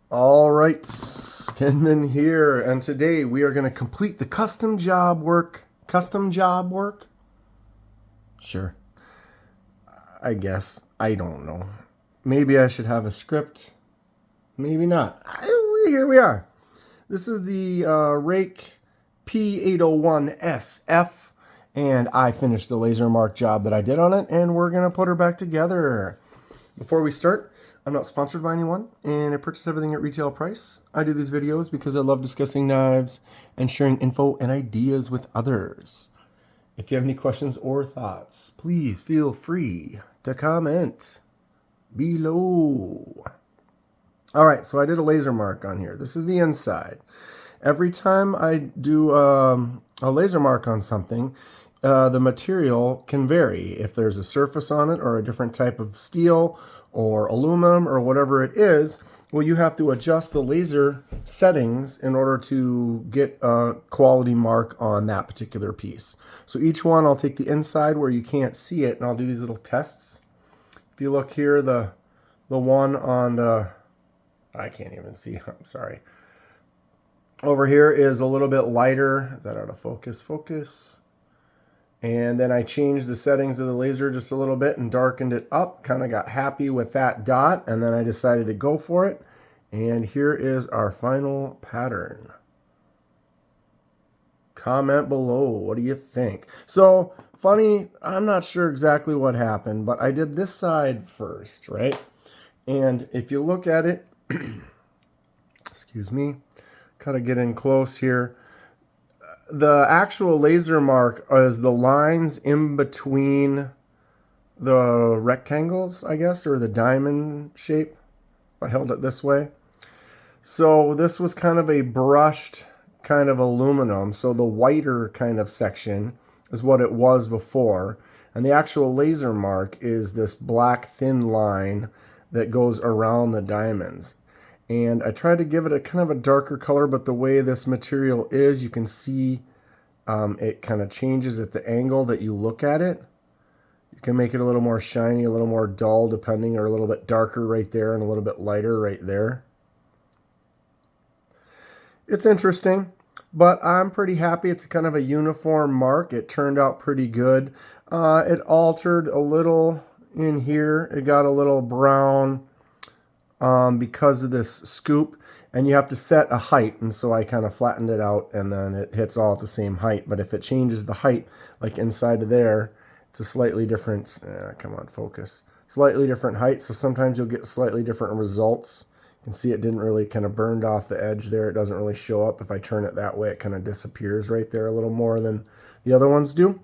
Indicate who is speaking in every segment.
Speaker 1: All right, Skinman here, and today we are going to complete the custom job work. Custom job work? Sure, I guess. I don't know. Maybe I should have a script. Maybe not. Here we are. This is the Ruike P801 SF, and I finished the laser mark job that I did on it, and we're going to put her back together. Before we start, I'm not sponsored by anyone, and I purchase everything at retail price. I do these videos because I love discussing knives and sharing info and ideas with others. If you have any questions or thoughts, please feel free to comment below. All right, so I did a laser mark on here. This is the inside. Every time I do a laser mark on something, the material can vary. If there's a surface on it or a different type of steel or aluminum or whatever it is, well, you have to adjust the laser settings in order to get a quality mark on that particular piece. So each one, I'll take the inside where you can't see it, and I'll do these little tests. If you look here, the one on the, I can't even see, I'm sorry. Over here is a little bit lighter. Is that out of focus? Focus. And then I changed the settings of the laser just a little bit and darkened it up. Kind of got happy with that dot, and then I decided to go for it. And here is our final pattern. Comment below. What do you think? So, funny, I'm not sure exactly what happened, but I did this side first, right? And if you look at it, excuse me, kind of get in close here. The actual laser mark is the lines in between the rectangles, I guess, or the diamond shape. I held it this way. So this was kind of a brushed kind of aluminum. So the whiter kind of section is what it was before. And the actual laser mark is this black thin line that goes around the diamonds. And I tried to give it a kind of a darker color, but the way this material is, you can see it kind of changes at the angle that you look at it. You can make it a little more shiny, a little more dull depending, or a little bit darker right there and a little bit lighter right there. It's interesting, but I'm pretty happy. It's kind of a uniform mark. It turned out pretty good. It altered a little in here. It got a little brown because of this scoop, and you have to set a height, and so I kind of flattened it out, and then it hits all at the same height. But if it changes the height, like inside of there, it's a slightly different, come on, focus, slightly different height, so sometimes you'll get slightly different results. You can see it didn't really kind of burned off the edge there. It doesn't really show up. If I turn it that way, it kind of disappears right there a little more than the other ones do,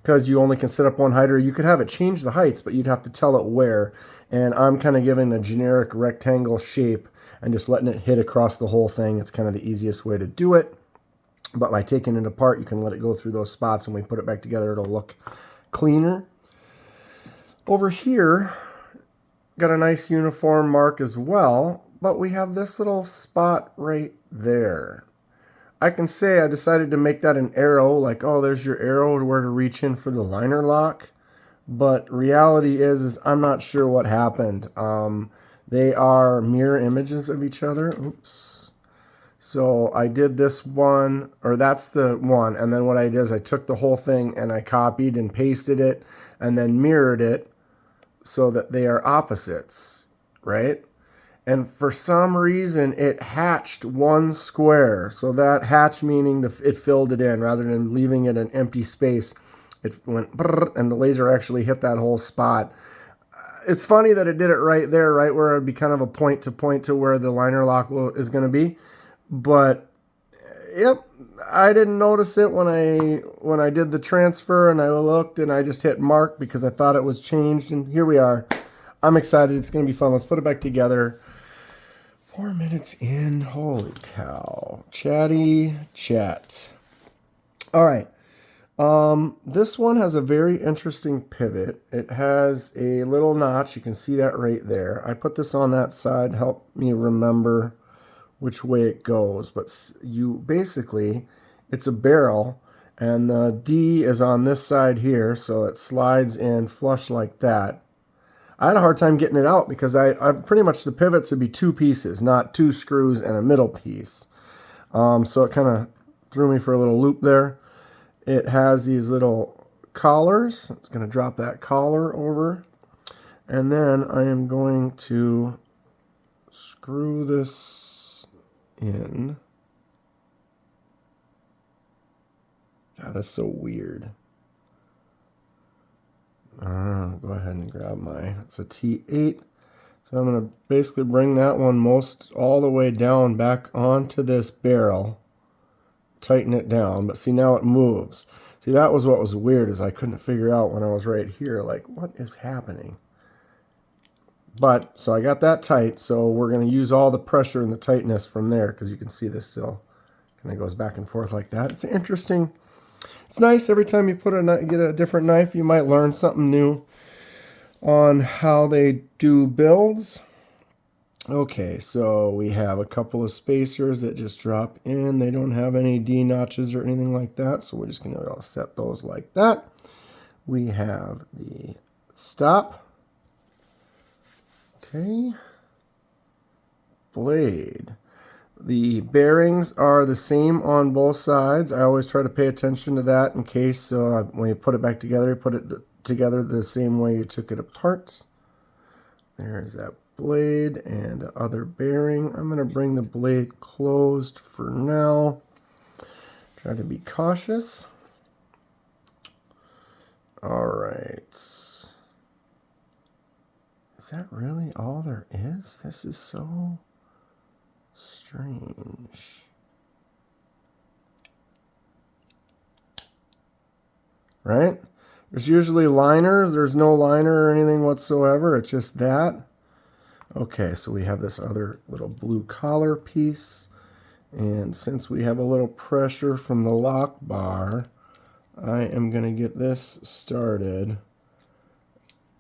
Speaker 1: because you only can set up one height, or you could have it change the heights, but you'd have to tell it where. And I'm kind of giving a generic rectangle shape and just letting it hit across the whole thing. It's kind of the easiest way to do it. But by taking it apart, you can let it go through those spots, and when we put it back together, it'll look cleaner. Over here, got a nice uniform mark as well, but we have this little spot right there. I can say I decided to make that an arrow, like, oh, there's your arrow where to reach in for the liner lock. But reality is I'm not sure what happened. They are mirror images of each other. Oops. So I did this one, or that's the one, and then what I did is I took the whole thing and I copied and pasted it and then mirrored it so that they are opposites, right? And for some reason, it hatched one square. So that hatch meaning it filled it in rather than leaving it an empty space. It went brrr, and the laser actually hit that whole spot. It's funny that it did it right there, right where it would be kind of a point to where the liner lock is going to be. But yep, I didn't notice it when I did the transfer, and I looked and I just hit mark because I thought it was changed, and here we are. I'm excited. It's going to be fun. Let's put it back together. 4 minutes in. Holy cow. Chatty chat. All right. This one has a very interesting pivot. It has a little notch. You can see that right there. I put this on that side, help me remember which way it goes. But you basically, it's a barrel, and the D is on this side here, so it slides in flush like that. I had a hard time getting it out because I pretty much the pivots would be two pieces, not two screws and a middle piece. So it kind of threw me for a little loop there. It has these little collars. It's going to drop that collar over. And then I am going to screw this in. God, that's so weird. Go ahead and grab it's a T8. So I'm going to basically bring that one all the way down back onto this barrel. Tighten it down, but see, now it moves. See, that was what was weird, is I couldn't figure out when I was right here, like, what is happening? But, so I got that tight, so we're going to use all the pressure and the tightness from there, because you can see this still kind of goes back and forth like that. It's interesting. It's nice every time you get a different knife, you might learn something new on how they do builds. Okay, so we have a couple of spacers that just drop in. They don't have any D notches or anything like that, so we're just going to set those like that. We have the stop. Okay. Blade. The bearings are the same on both sides. I always try to pay attention to that in case when you put it back together, you put it together the same way you took it apart. There's that blade and the other bearing. I'm going to bring the blade closed for now. Try to be cautious. All right. Is that really all there is? This is so strange. Right? There's usually liners. There's no liner or anything whatsoever. It's just that. Okay, so we have this other little blue collar piece. And since we have a little pressure from the lock bar, I am going to get this started.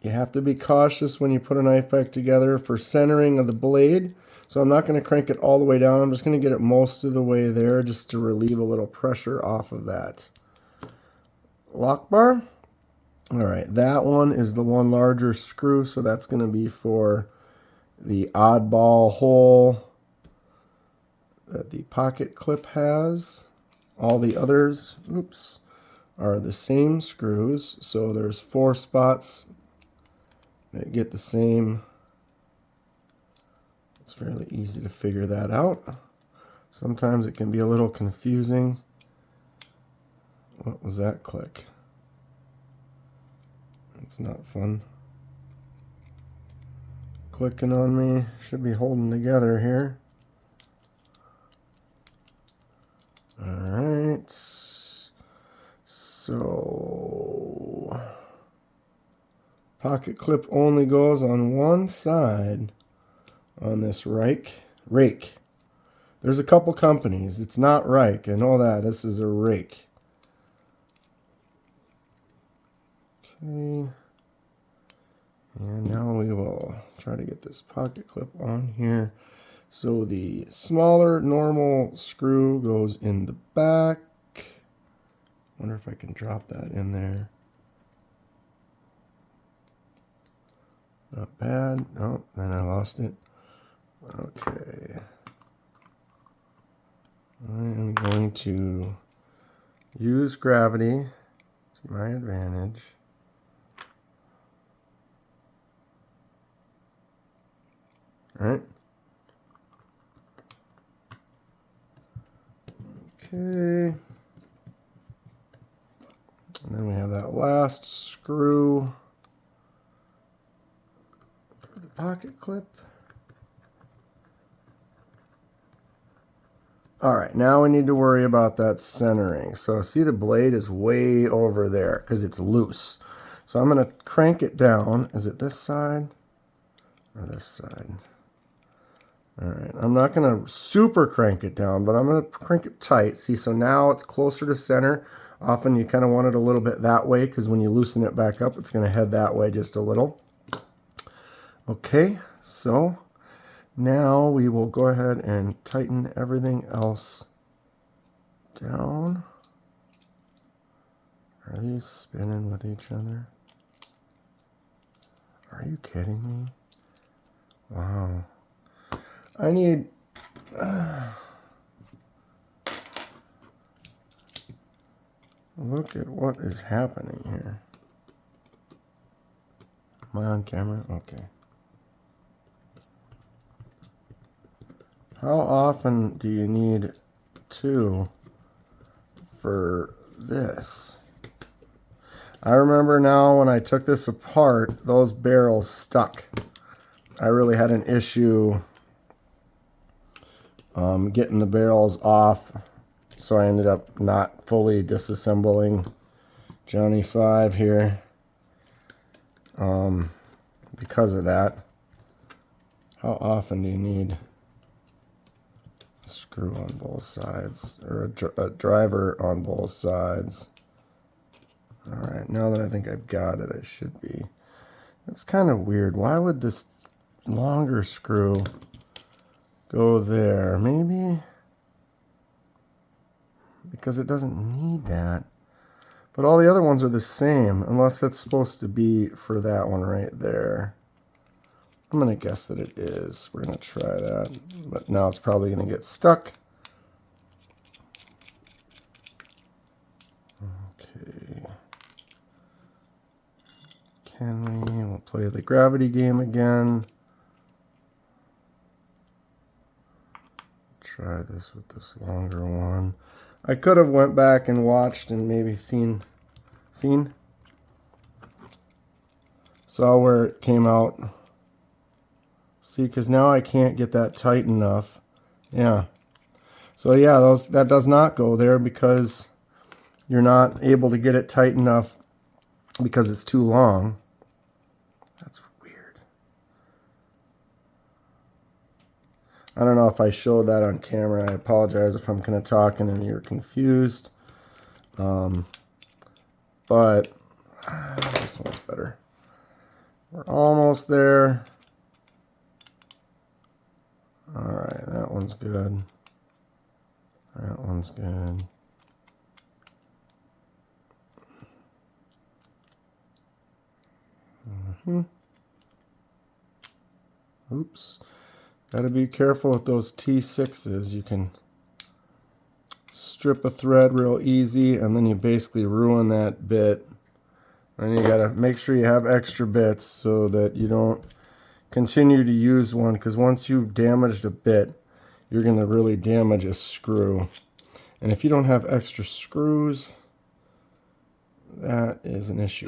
Speaker 1: You have to be cautious when you put a knife back together for centering of the blade. So I'm not going to crank it all the way down. I'm just going to get it most of the way there just to relieve a little pressure off of that lock bar. All right, that one is the one larger screw, so that's going to be for the oddball hole that the pocket clip has. All the others, are the same screws. So there's 4 spots that get the same. It's fairly easy to figure that out. Sometimes it can be a little confusing. What was that click? It's not fun. Clicking on me. Should be holding together here. Alright. So pocket clip only goes on one side on this Ruike. There's a couple companies. It's not Ruike. I know that. This is a Ruike. Okay. And now we will try to get this pocket clip on here. So the smaller normal screw goes in the back. Wonder if I can drop that in there. Not bad. Oh, then I lost it. Okay. I am going to use gravity to my advantage. All right. Okay. And then we have that last screw for the pocket clip. All right, now we need to worry about that centering. So see, the blade is way over there because it's loose. So I'm going to crank it down. Is it this side or this side? All right, I'm not going to super crank it down, but I'm going to crank it tight. See, so now it's closer to center. Often you kind of want it a little bit that way because when you loosen it back up, it's going to head that way just a little. Okay, so now we will go ahead and tighten everything else down. Are these spinning with each other? Are you kidding me? Wow. I need... look at what is happening here. Am I on camera? Okay. How often do you need two for this? I remember now when I took this apart, those barrels stuck. I really had an issue getting the barrels off, so I ended up not fully disassembling Johnny 5 here because of that. How often do you need a screw on both sides, or a driver on both sides? Alright, now that I think I've got it, I should be. That's kind of weird. Why would this longer screw go there? Maybe because it doesn't need that. But all the other ones are the same, unless that's supposed to be for that one right there. I'm going to guess that it is. We're going to try that. But now it's probably going to get stuck. Okay. We'll play the gravity game again. Try this with this longer one. I could have went back and watched and maybe seen? Saw where it came out. See, because now I can't get that tight enough. Yeah. So yeah, that does not go there because you're not able to get it tight enough because it's too long. That's weird. I don't know if I showed that on camera. I apologize if I'm kind of talking and you're confused. But this one's better. We're almost there. Alright, that one's good. That one's good. Oops. Gotta be careful with those T6s. You can strip a thread real easy and then you basically ruin that bit. And you gotta make sure you have extra bits so that you don't continue to use one, because once you've damaged a bit, you're gonna really damage a screw. And if you don't have extra screws, that is an issue.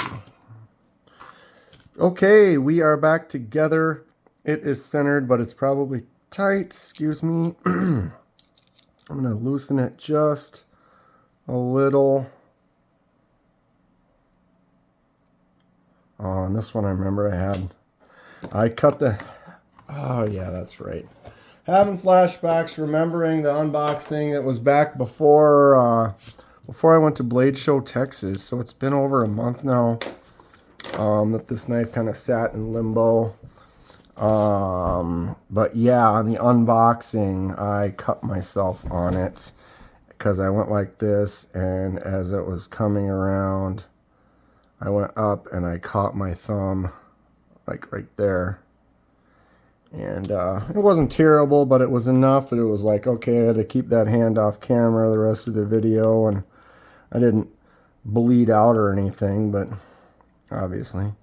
Speaker 1: Okay, we are back together. It is centered, but it's probably tight. Excuse me. I'm going to loosen it just a little. Oh, and this one I remember I cut the... Oh, yeah, that's right. Having flashbacks, remembering the unboxing that was back before I went to Blade Show, Texas. So it's been over a month now that this knife kind of sat in limbo. But yeah, on the unboxing, I cut myself on it because I went like this, and as it was coming around, I went up and I caught my thumb like right there. And it wasn't terrible, but it was enough that it was like, okay, I had to keep that hand off camera the rest of the video, and I didn't bleed out or anything, but obviously.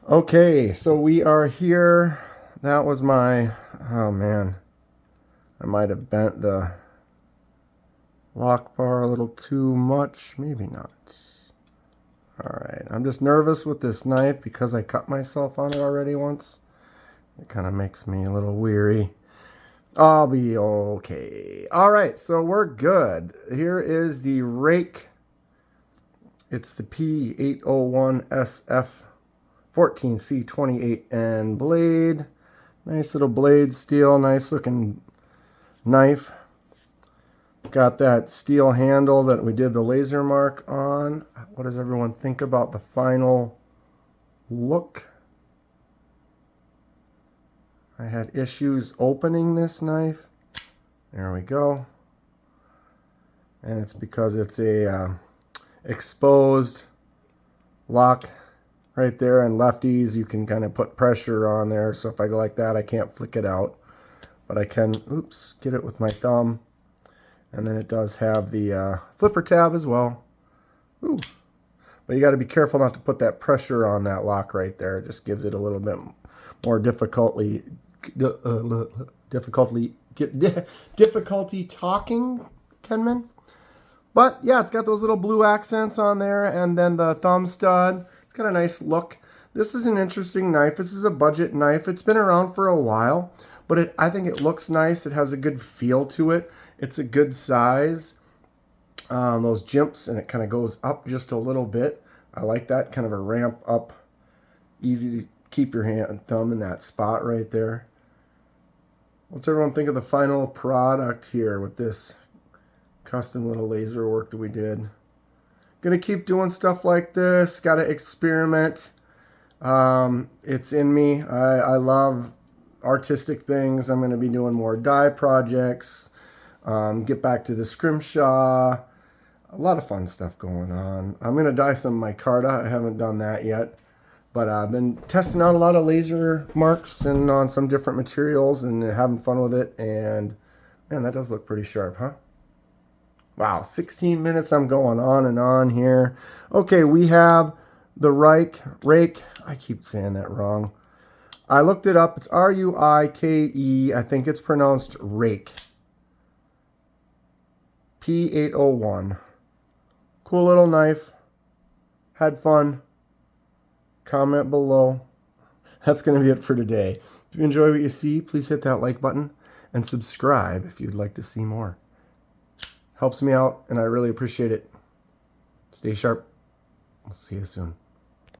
Speaker 1: Okay, so we are here. That was my, oh man, I might have bent the lock bar a little too much, maybe not. Alright, I'm just nervous with this knife because I cut myself on it already once. It kind of makes me a little weary. I'll be okay. Alright, so we're good. Here is the Ruike. It's the P801 SF 14C28N blade. Nice little blade steel, nice looking knife. Got that steel handle that we did the laser mark on. What does everyone think about the final look? I had issues opening this knife. There we go. And it's because it's a exposed lock right there, and lefties, you can kind of put pressure on there. So if I go like that, I can't flick it out, but I can, oops, get it with my thumb. And then it does have the flipper tab as well. Ooh. But you got to be careful not to put that pressure on that lock right there. It just gives it a little bit more difficulty talking, Kenman. But yeah, it's got those little blue accents on there, and then the thumb stud. It's got a nice look. This is an interesting knife. This is a budget knife. It's been around for a while, but I think it looks nice. It has a good feel to it. It's a good size. Those jimps, and it kind of goes up just a little bit. I like that, kind of a ramp up. Easy to keep your thumb in that spot right there. What's everyone think of the final product here with this custom little laser work that we did? Gonna keep doing stuff like this. Gotta experiment. It's in me. I love artistic things. I'm gonna be doing more die projects. Get back to the scrimshaw. A lot of fun stuff going on. I'm gonna dye some micarta. I haven't done that yet, but I've been testing out a lot of laser marks and on some different materials and having fun with it. And man, that does look pretty sharp, huh? Wow, 16 minutes. I'm going on and on here. Okay, we have the Ruike. I keep saying that wrong. I looked it up. It's R-U-I-K-E. I think it's pronounced rake. P801. Cool little knife. Had fun. Comment below. That's going to be it for today. If you enjoy what you see, please hit that like button and subscribe if you'd like to see more. Helps me out, and I really appreciate it. Stay sharp. I'll see you soon.